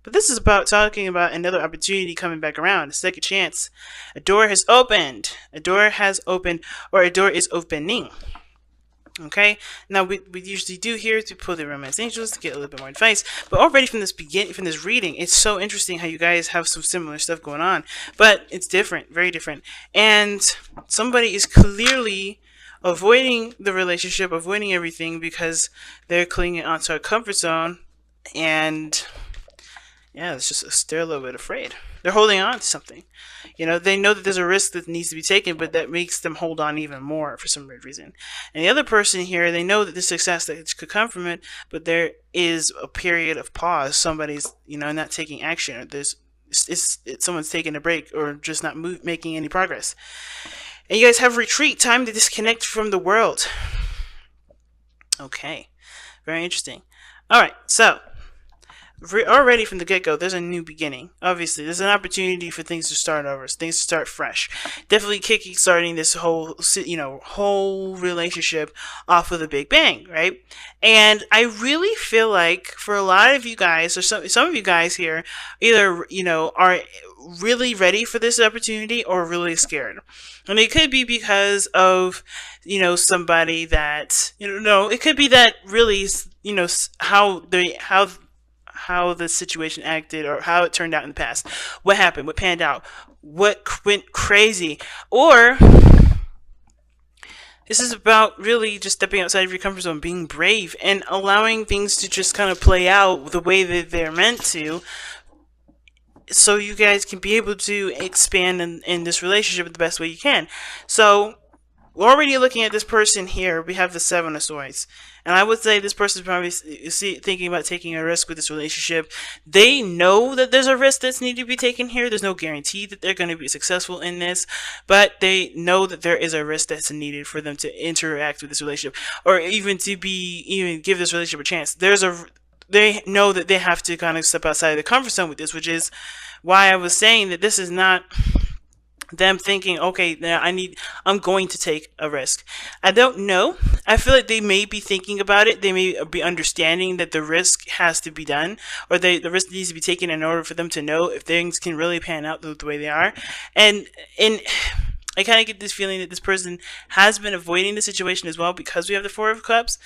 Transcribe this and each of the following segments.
But this is about talking about another opportunity coming back around, a second chance. A door has opened. A door has opened, or a door is opening. Okay, now we usually do here to pull the romance angels to get a little bit more advice, but already from this reading, it's so interesting how you guys have some similar stuff going on, but it's different, very different, and somebody is clearly avoiding the relationship, avoiding everything because they're clinging onto a comfort zone, and yeah, it's just they're a little bit afraid. They're holding on to something. You know, they know that there's a risk that needs to be taken, but that makes them hold on even more for some weird reason. And the other person here, they know that the success that could come from it, but there is a period of pause. Somebody's, not taking action, or someone's taking a break, or just not making any progress. And you guys have retreat, time to disconnect from the world. Okay, very interesting. All right, so already from the get-go, there's a new beginning. Obviously, there's an opportunity for things to start over, things to start fresh. Definitely starting this whole relationship off of the Big Bang, right? And I really feel like for a lot of you guys, or some of you guys here, either are really ready for this opportunity or really scared. And it could be because of somebody that it could be that really how the situation acted, or how it turned out in the past. What happened? What panned out? What went crazy? Or this is about really just stepping outside of your comfort zone, being brave, and allowing things to just kind of play out the way that they're meant to, so you guys can be able to expand in this relationship the best way you can. So we're already looking at this person here. We have the Seven of Swords. And I would say this person is probably thinking about taking a risk with this relationship. They know that there's a risk that's needed to be taken here. There's no guarantee that they're going to be successful in this, but they know that there is a risk that's needed for them to interact with this relationship, or even to give this relationship a chance. They know that they have to kind of step outside of the comfort zone with this, which is why I was saying that this is not them thinking, okay, now I'm going to take a risk. I don't know. I feel like they may be thinking about it. They may be understanding that the risk has to be done, or the risk needs to be taken in order for them to know if things can really pan out the way they are. And I kind of get this feeling that this person has been avoiding the situation as well, because we have the Four of Coins,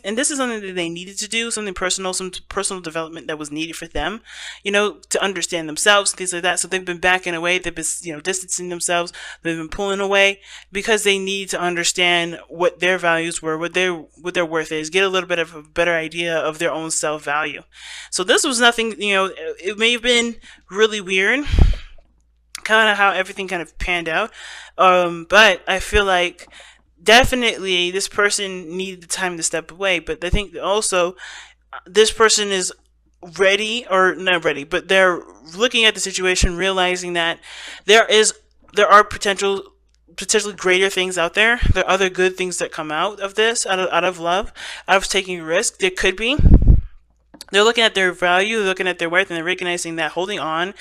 and this is something that they needed to do, something personal, some personal development that was needed for them, to understand themselves, things like that. So they've been backing away, they've been, distancing themselves, they've been pulling away, because they need to understand what their values were, what their worth is, get a little bit of a better idea of their own self-value. So this was nothing, it may have been really weird, kind of how everything kind of panned out, but I feel like definitely this person needed the time to step away. But I think also this person is ready, or not ready, but they're looking at the situation, realizing that there are potentially greater things out there. There are other good things that come out of this, out of love, out of taking a risk. There could be. They're looking at their value, they're looking at their worth, and they're recognizing that holding on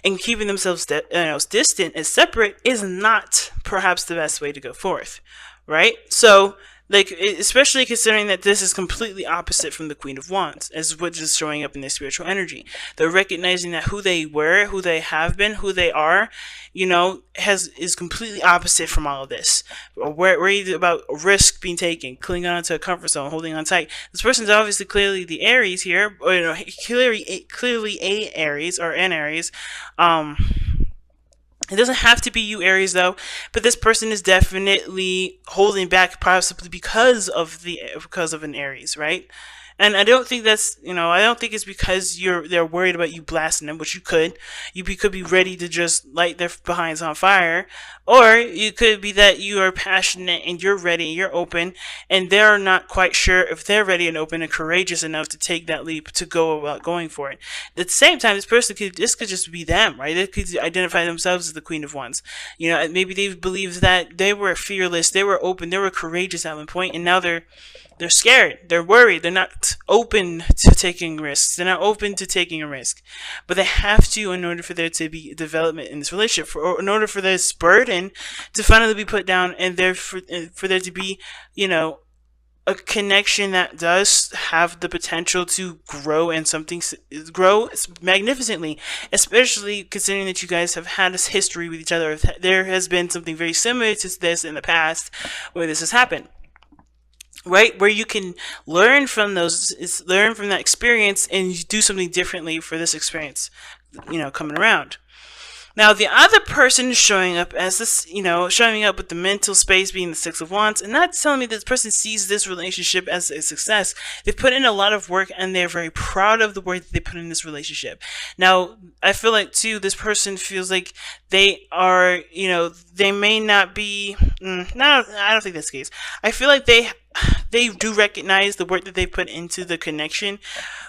and keeping themselves distant and separate is not perhaps the best way to go forth, right? So, especially considering that this is completely opposite from the Queen of Wands, as what is showing up in their spiritual energy. They're recognizing that who they were, who they have been, who they are, is completely opposite from all of this. Worried about risk being taken, clinging on to a comfort zone, holding on tight. This person's obviously clearly the Aries here, or clearly a Aries, or an Aries. It doesn't have to be you, Aries, though, but this person is definitely holding back, possibly because of an Aries, right? And I don't think that's, I don't think it's because they're worried about you blasting them, which you could. You could be ready to just light their behinds on fire. Or you could be that you are passionate and you're ready, you're open, and they're not quite sure if they're ready and open and courageous enough to take that leap to go about going for it. At the same time, this could just be them, right? They could identify themselves as the Queen of Wands. Maybe they believe that they were fearless, they were open, they were courageous at one point, and now they're scared, they're worried, they're not open to taking risks, they're not open to taking a risk. But they have to, in order for there to be development in this relationship, or in order for this burden to finally be put down, and for there to be, a connection that does have the potential to grow and something grow magnificently, especially considering that you guys have had this history with each other. There has been something very similar to this in the past where this has happened, right? Where you can learn from learn from that experience and do something differently for this experience, coming around. Now, the other person is showing up as this, showing up with the mental space being the Six of Wands, and that's telling me that this person sees this relationship as a success. They've put in a lot of work and they're very proud of the work that they put in this relationship. Now, I feel like, too, this person feels like they are, they may not be, no, I don't think that's the case. I feel like they do recognize the work that they put into the connection.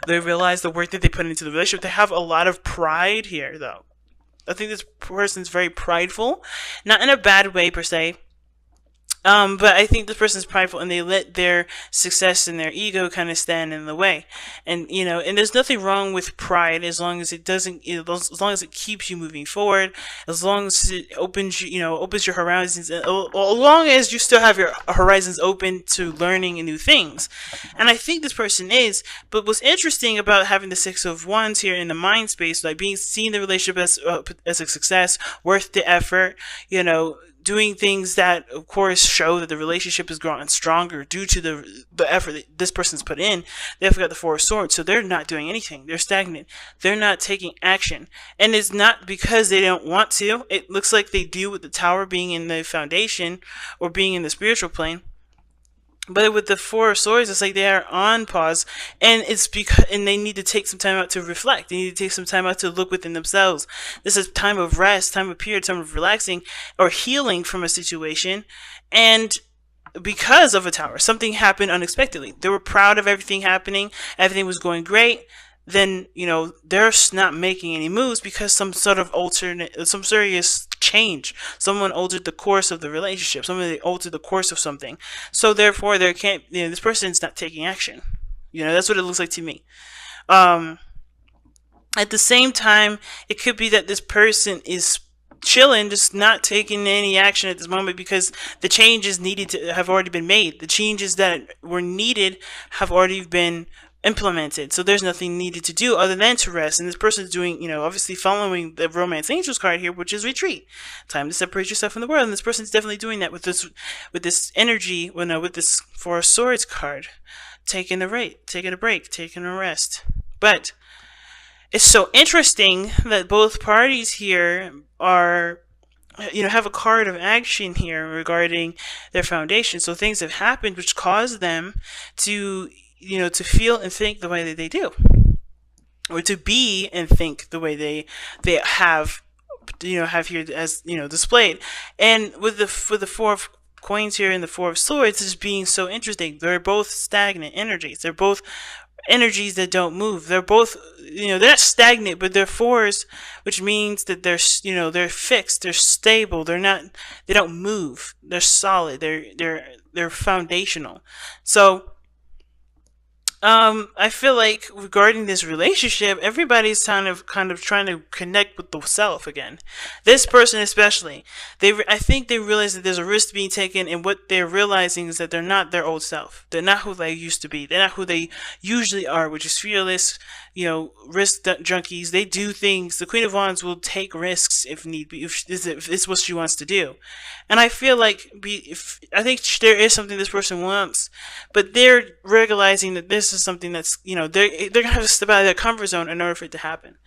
They realize the work that they put into the relationship. They have a lot of pride here, though. I think this person's very prideful, not in a bad way per se, but I think this person's prideful and they let their success and their ego kind of stand in the way. And, and there's nothing wrong with pride as long as it doesn't, as long as it keeps you moving forward, as long as it opens, opens your horizons, as long as you still have your horizons open to learning and new things. And I think this person is, but what's interesting about having the Six of Wands here in the mind space, like seeing the relationship as a success, worth the effort, doing things that, of course, show that the relationship is growing stronger due to the effort that this person's put in. They've got the Four of Swords, so they're not doing anything. They're stagnant. They're not taking action. And it's not because they don't want to. It looks like they do with the Tower being in the foundation or being in the spiritual plane. But with the Four of Swords, it's like they are on pause, and it's because they need to take some time out to reflect. They need to take some time out to look within themselves. This is time of rest, time of period, time of relaxing or healing from a situation. And because of a Tower, something happened unexpectedly. They were proud of everything happening. Everything was going great. Then, they're not making any moves because some sort of some serious change. Someone altered the course of the relationship. Someone altered the course of something. So therefore, there can't, this person's not taking action. That's what it looks like to me. At the same time, it could be that this person is chilling, just not taking any action at this moment because the changes needed to have already been made. The changes that were needed have already been implemented, so there's nothing needed to do other than to rest. And this person is doing, obviously following the Romance Angels card here, which is retreat, time to separate yourself from the world. And this person's definitely doing that with this energy, with this Four of Swords card, taking a break, taking a rest. But it's so interesting that both parties here are, have a card of action here regarding their foundation. So things have happened which caused them to to feel and think the way that they do, or to be and think the way they have here as displayed. And with the Four of Coins here and the Four of Swords is being so interesting. They're both stagnant energies. They're both energies that don't move. They're both, they're not stagnant, but they're fours, which means that they're, they're fixed, they're stable, they don't move, they're solid, they're foundational. So I feel like regarding this relationship, everybody's kind of trying to connect with the self again. This person especially, I think they realize that there's a risk being taken, and what they're realizing is that they're not their old self. They're not who they used to be. They're not who they usually are, which is fearless, risk junkies. They do things. The Queen of Wands will take risks if need be, if it's what she wants to do. And I feel like I think there is something this person wants, but they're realizing that this is something that's, they're gonna have to step out of their comfort zone in order for it to happen.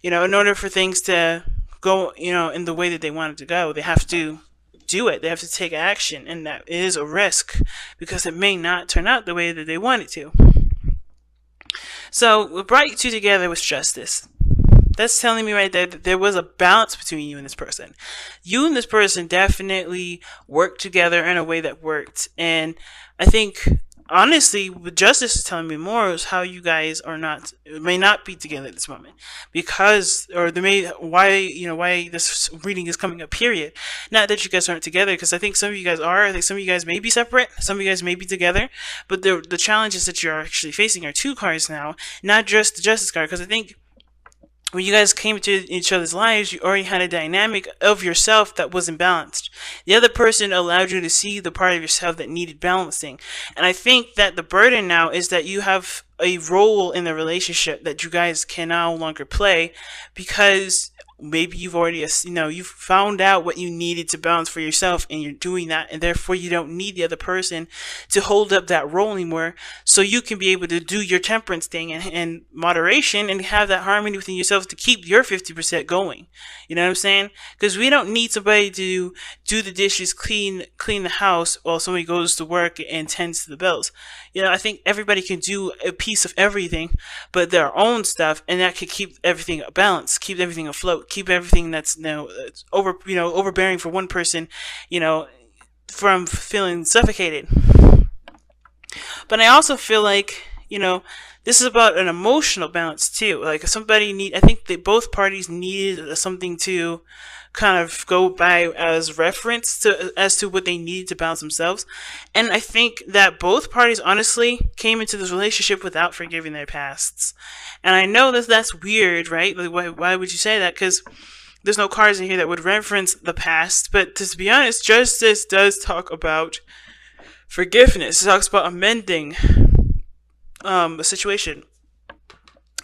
In order for things to go, in the way that they want it to go, they have to do it. They have to take action, and that is a risk because it may not turn out the way that they want it to. So what brought you two together was justice. That's telling me right there that there was a balance between you and this person. You and this person definitely worked together in a way that worked. And I think, honestly, what justice is telling me more is how you guys may not be together at this moment. Why this reading is coming up, period. Not that you guys aren't together, because I think some of you guys are. I think some of you guys may be separate. Some of you guys may be together. But the challenges that you're actually facing are two cards now, not just the justice card. Because I think when you guys came into each other's lives, you already had a dynamic of yourself that wasn't balanced. The other person allowed you to see the part of yourself that needed balancing. And I think that the burden now is that you have a role in the relationship that you guys can no longer play, because maybe you've already, you've found out what you needed to balance for yourself, and you're doing that, and therefore you don't need the other person to hold up that role anymore, so you can be able to do your temperance thing and moderation, and have that harmony within yourself to keep your 50% going. You know what I'm saying? Because we don't need somebody to do the dishes, clean the house while somebody goes to work and tends to the bills. I think everybody can do a piece of everything, but their own stuff, and that could keep everything balanced, keep everything afloat, keep everything that's overbearing for one person, from feeling suffocated. But I also feel like, this is about an emotional balance too. Like I think that both parties needed something to kind of go by as reference as to what they needed to balance themselves. And I think that both parties honestly came into this relationship without forgiving their pasts. And I know that that's weird, right? Like, why would you say that? Because there's no cards in here that would reference the past. But to be honest, justice does talk about forgiveness. It talks about amending a situation.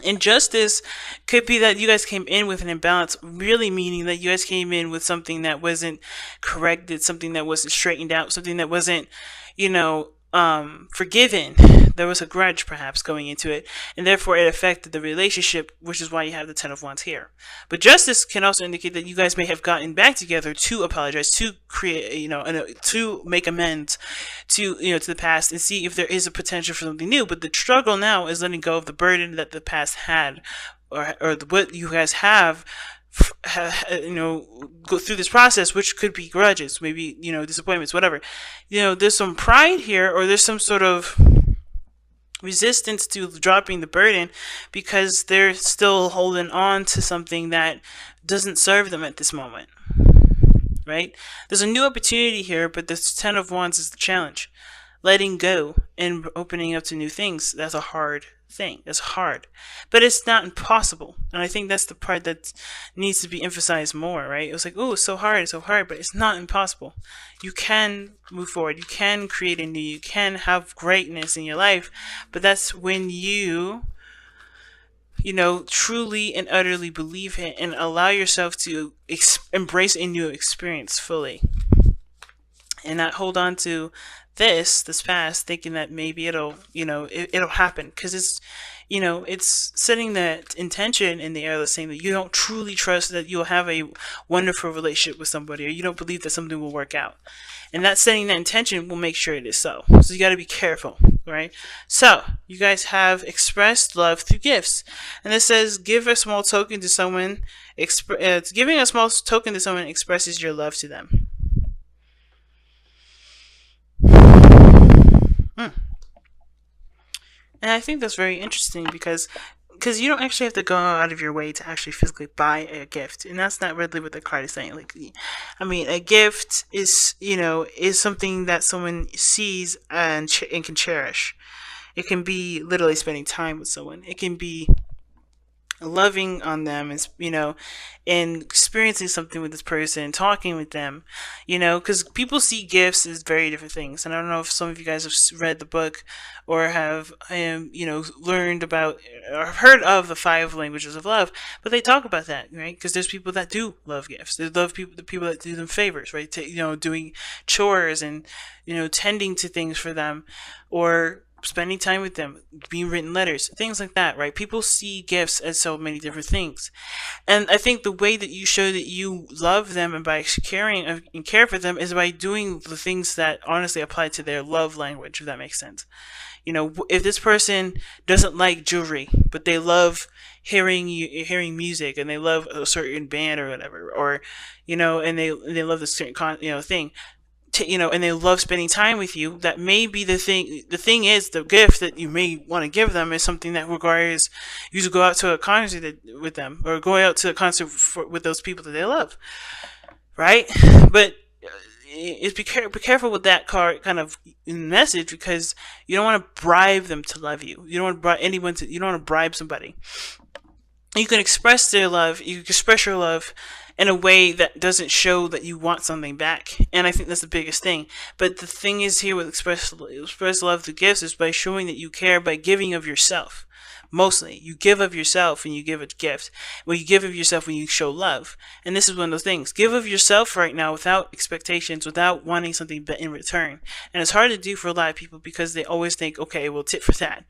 Injustice could be that you guys came in with an imbalance, really meaning that you guys came in with something that wasn't corrected, something that wasn't straightened out, something that wasn't, forgiven. There was a grudge perhaps going into it, and therefore it affected the relationship, which is why you have the Ten of Wands here. But justice can also indicate that you guys may have gotten back together to apologize, to create, to make amends to the past, and see if there is a potential for something new. But the struggle now is letting go of the burden that the past had, or what you guys have go through this process, which could be grudges, maybe disappointments, whatever. There's some pride here, or there's some sort of resistance to dropping the burden, because they're still holding on to something that doesn't serve them at this moment, right? There's a new opportunity here, but the Ten of Wands is the challenge. Letting go and opening up to new things, that's a hard thing. It's hard, but it's not impossible. And I think that's the part that needs to be emphasized more, right? It was like, oh, it's so hard, but it's not impossible. You can move forward. You can create a new, you can have greatness in your life, but that's when you truly and utterly believe it and allow yourself to embrace a new experience fully, and not hold on to this past, thinking that maybe it'll happen, because it's setting that intention in the air, saying that you don't truly trust that you'll have a wonderful relationship with somebody, or you don't believe that something will work out, and that setting that intention will make sure it is so. So you got to be careful, right? So you guys have expressed love through gifts, and this says give a small token to someone. Giving a small token to someone expresses your love to them. And I think that's very interesting, because you don't actually have to go out of your way to actually physically buy a gift, and that's not really what the card is saying. Like, I mean, a gift is something that someone sees and can cherish. It can be literally spending time with someone. It can be loving on them, and experiencing something with this person, talking with them, because people see gifts as very different things. And I don't know if some of you guys have read the book, or have learned about or heard of the 5 languages of love, but they talk about that, right? Because there's people that do love gifts. They love the people that do them favors, right? Doing chores and tending to things for them, or spending time with them, being written letters, things like that, right? People see gifts as so many different things. And I think the way that you show that you love them, and by caring and care for them, is by doing the things that honestly apply to their love language, if that makes sense. If this person doesn't like jewelry, but they love hearing music, and they love a certain band or whatever, or and they love this certain thing, and they love spending time with you, that may be the thing. The thing is, the gift that you may want to give them is something that requires you to go out to a concert with them, or go out to a concert with those people that they love, right? But be careful with that card kind of message, because you don't want to bribe them to love you. You don't want to bribe anyone you don't want to bribe somebody. You can express their love, you can express your love in a way that doesn't show that you want something back. And I think that's the biggest thing. But the thing is here with express love through gifts is by showing that you care, by giving of yourself. Mostly, you give of yourself when you give a gift. Well, you give of yourself when you show love. And this is one of those things. Give of yourself right now without expectations, without wanting something in return. And it's hard to do for a lot of people because they always think, okay, well, tit for tat.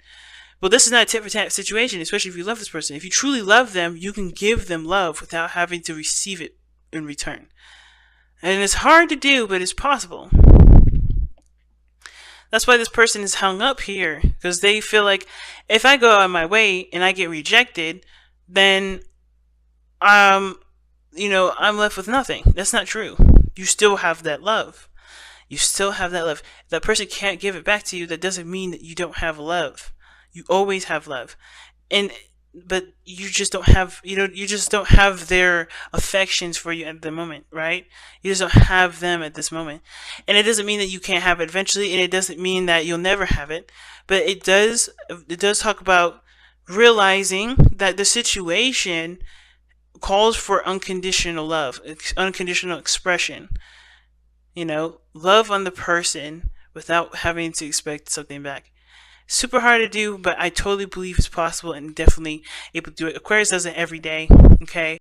Well, this is not a tit for tat situation, especially if you love this person. If you truly love them, you can give them love without having to receive it in return. And it's hard to do, but it's possible. That's why this person is hung up here, because they feel like if I go out of my way and I get rejected, then I'm left with nothing. That's not true. You still have that love. You still have that love. If that person can't give it back to you, that doesn't mean that you don't have love. You always have love. But you just don't have you just don't have their affections for you at the moment, right? You just don't have them at this moment. And it doesn't mean that you can't have it eventually, and it doesn't mean that you'll never have it. But it does talk about realizing that the situation calls for unconditional love, unconditional expression. Love on the person without having to expect something back. Super hard to do, but I totally believe it's possible and definitely able to do it. Aquarius does it every day, okay?